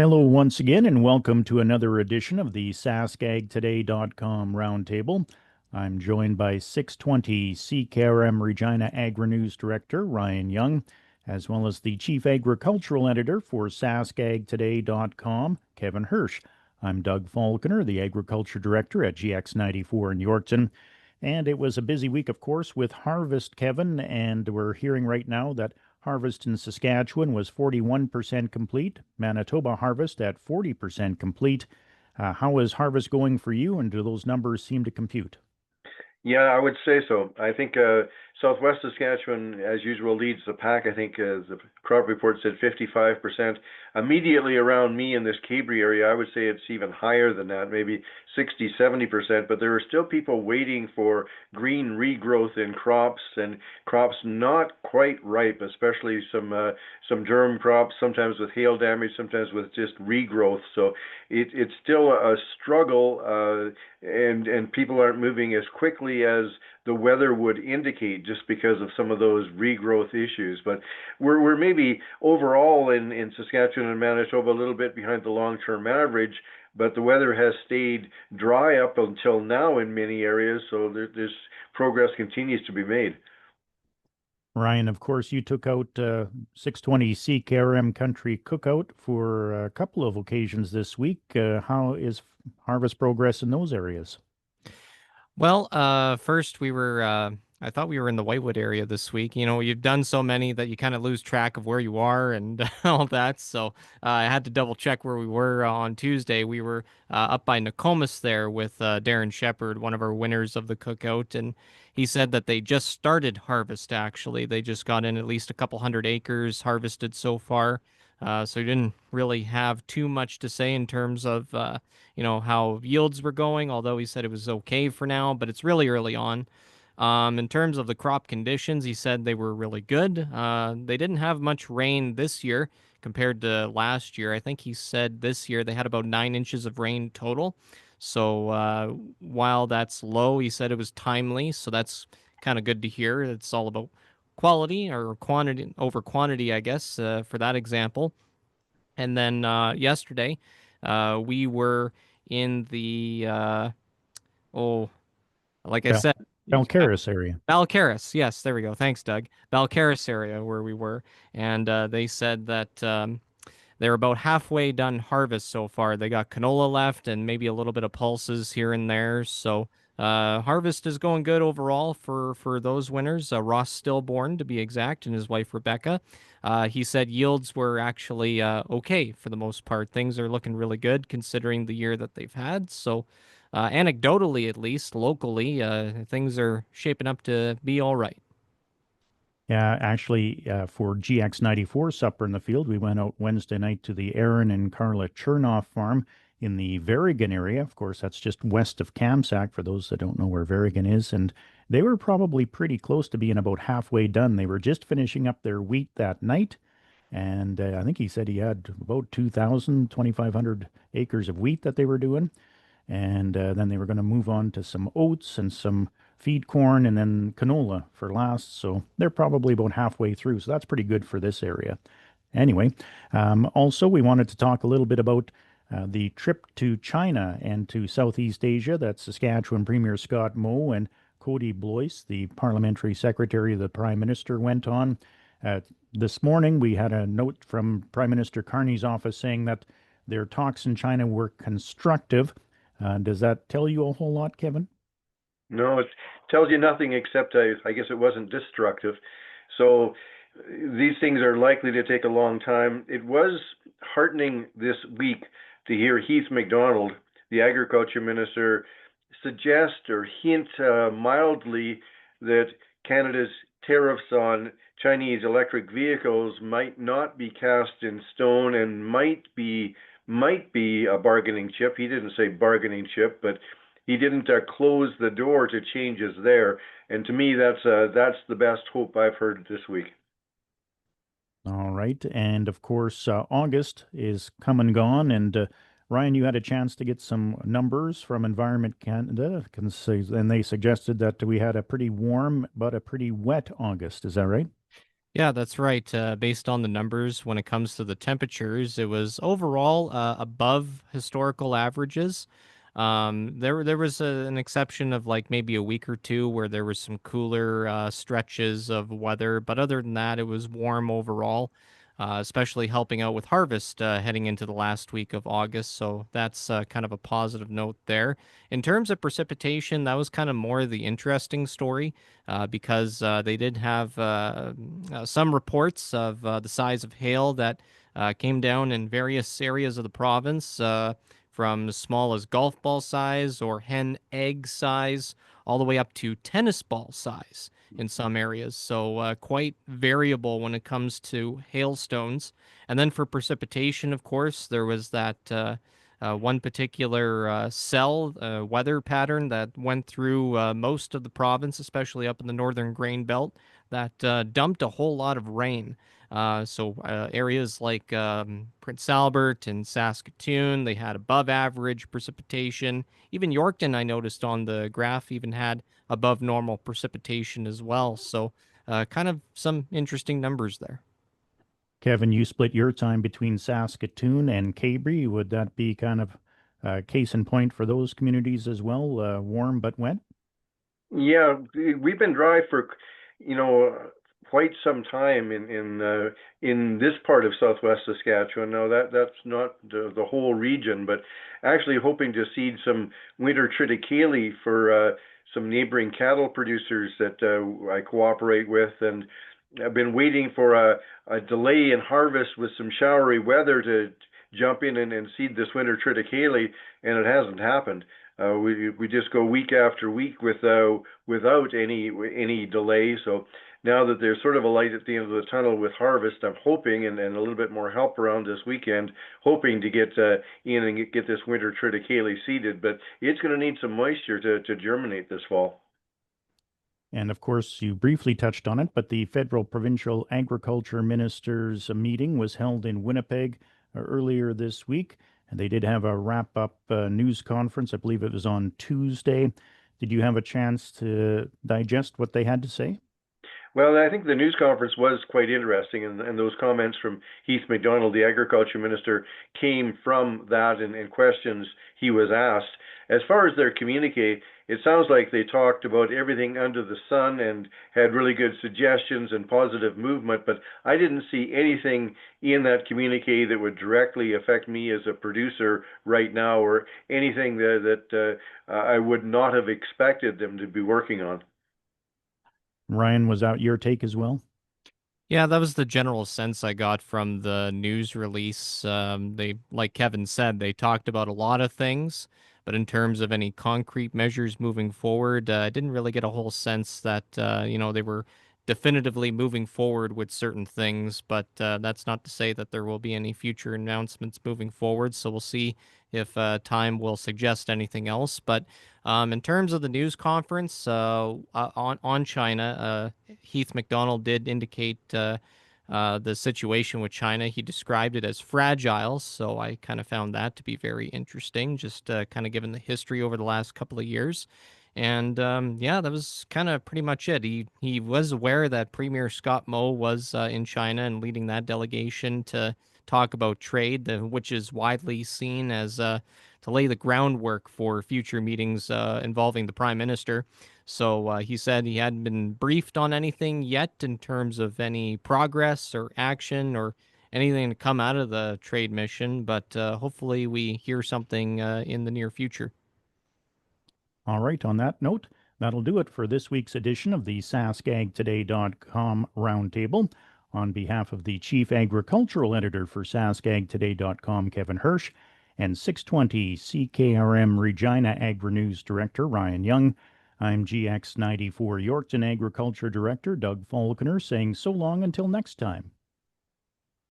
Hello once again, and welcome to another edition of the SaskAgToday.com Roundtable. I'm joined by 620 CKRM Regina Agri-News Director Ryan Young, as well as the Chief Agricultural Editor for SaskAgToday.com, Kevin Hursh. I'm Doug Falconer, the Agriculture Director at GX94 in Yorkton. And it was a busy week, of course, with harvest, Kevin, and we're hearing right now that harvest in Saskatchewan was 41% complete. Manitoba harvest at 40% complete. How is harvest going for you, and do those numbers seem to compute? Yeah, I would say so. I think Southwest Saskatchewan, as usual, leads the pack. I think the crop report said 55%. Immediately around me in this Cabri area, I would say it's even higher than that, maybe 60, 70%. But there are still people waiting for green regrowth in crops and crops not quite ripe, especially some germ crops, sometimes with hail damage, sometimes with just regrowth. So it's still a struggle, and people aren't moving as quickly as the weather would indicate, just because of some of those regrowth issues. But we're maybe overall in Saskatchewan and Manitoba a little bit behind the long-term average, but the weather has stayed dry up until now in many areas, so there's progress continues to be made. Ryan, of course, you took out 620 CKRM Country Cookout for a couple of occasions this week. How is harvest progress in those areas? Well, first I thought we were in the Whitewood area this week. You know, you've done so many that you kind of lose track of where you are and all that. So I had to double check where we were on Tuesday. We were up by Nokomis there with Darren Shepard, one of our winners of the cookout. And he said that they just started harvest, actually. They just got in at least a couple hundred acres harvested so far. So he didn't really have too much to say in terms of, how yields were going, although he said it was okay for now, but it's really early on. In terms of the crop conditions, he said they were really good. They didn't have much rain this year compared to last year. I think he said this year they had about 9 inches of rain total. So while that's low, he said it was timely. So that's kind of good to hear. It's all about quality or quantity over quantity, I guess, for that example. And then yesterday, we were in the oh, like I Val said, Valcaris area. Balcarres. Yes, there we go. Thanks, Doug. Balcarres area where we were, and they said that they're about halfway done harvest so far. They got canola left and maybe a little bit of pulses here and there. So harvest is going good overall for those winners. Ross Stillborn, to be exact, and his wife Rebecca. He said yields were actually okay for the most part. Things are looking really good considering the year that they've had. So anecdotally, at least locally, things are shaping up to be all right. Yeah, actually, for GX94 Supper in the Field, we went out Wednesday night to the Aaron and Carla Chernoff farm in the Verigan area. Of course, that's just west of Kamsack, for those that don't know where Verigan is. And they were probably pretty close to being about halfway done. They were just finishing up their wheat that night. And I think he said he had about 2,500 acres of wheat that they were doing. And then they were going to move on to some oats and some feed corn and then canola for last. So they're probably about halfway through. So that's pretty good for this area. Anyway, also we wanted to talk a little bit about the trip to China and to Southeast Asia that Saskatchewan Premier Scott Moe and Cody Blois, the parliamentary secretary of the Prime Minister, went on. This morning, we had a note from Prime Minister Carney's office saying that their talks in China were constructive. Does that tell you a whole lot, Kevin? No, it tells you nothing except I guess it wasn't destructive. So these things are likely to take a long time. It was heartening this week to hear Heath MacDonald, the Agriculture Minister, suggest or hint mildly that Canada's tariffs on Chinese electric vehicles might not be cast in stone and might be a bargaining chip. He didn't say bargaining chip, but he didn't close the door to changes there. And to me, that's the best hope I've heard this week. All right. And of course, August is come and gone. And Ryan, you had a chance to get some numbers from Environment Canada, and they suggested that we had a pretty warm but a pretty wet August. Is that right? Yeah, that's right. Based on the numbers, when it comes to the temperatures, it was overall above historical averages. There was an exception of like maybe a week or two where there was some cooler stretches of weather, but other than that, it was warm overall, especially helping out with harvest heading into the last week of August. So that's kind of a positive note there. In terms of precipitation, that was kind of more the interesting story because they did have some reports of the size of hail that came down in various areas of the province, from as small as golf ball size or hen egg size, all the way up to tennis ball size in some areas. So quite variable when it comes to hailstones. And then for precipitation, of course, there was that. One particular cell weather pattern that went through most of the province, especially up in the northern grain belt, that dumped a whole lot of rain. So areas like Prince Albert and Saskatoon, they had above average precipitation. Even Yorkton, I noticed on the graph, even had above normal precipitation as well. So kind of some interesting numbers there. Kevin, you split your time between Saskatoon and Cabri. Would that be kind of case in point for those communities as well? Warm but wet? Yeah, we've been dry for, you know, quite some time in this part of southwest Saskatchewan. Now that's not the whole region, but actually hoping to seed some winter triticale for some neighboring cattle producers that I cooperate with, and I've been waiting for a delay in harvest with some showery weather to jump in and seed this winter triticale, and it hasn't happened. We just go week after week without any delay. So now that there's sort of a light at the end of the tunnel with harvest, I'm hoping, and a little bit more help around this weekend, hoping to get in and get this winter triticale seeded. But it's going to need some moisture to germinate this fall. And of course, you briefly touched on it, but the federal Provincial Agriculture Ministers meeting was held in Winnipeg earlier this week. And they did have a wrap up news conference. I believe it was on Tuesday. Did you have a chance to digest what they had to say? Well, I think the news conference was quite interesting, and those comments from Heath MacDonald, the Agriculture Minister, came from that and questions he was asked. As far as their communique, it sounds like they talked about everything under the sun and had really good suggestions and positive movement, but I didn't see anything in that communique that would directly affect me as a producer right now, or anything that I would not have expected them to be working on. Ryan, was that your take as well? Yeah, that was the general sense I got from the news release. They, like Kevin said, they talked about a lot of things, but in terms of any concrete measures moving forward, I didn't really get a whole sense that, they were definitively moving forward with certain things. But that's not to say that there will be any future announcements moving forward. So we'll see if time will suggest anything else. But in terms of the news conference on China, Heath MacDonald did indicate the situation with China. He described it as fragile, so I kind of found that to be very interesting, just kind of given the history over the last couple of years. And yeah, that was kind of pretty much it. He was aware that Premier Scott Moe was in China and leading that delegation to talk about trade, which is widely seen as to lay the groundwork for future meetings involving the Prime Minister. So he said he hadn't been briefed on anything yet in terms of any progress or action or anything to come out of the trade mission, but hopefully we hear something in the near future. All right, on that note, that'll do it for this week's edition of the SaskAgToday.com Roundtable. On behalf of the Chief Agricultural Editor for SaskAgToday.com, Kevin Hursh, and 620 CKRM Regina Agri-News Director Ryan Young, I'm GX94 Yorkton Agriculture Director Doug Falconer saying so long until next time.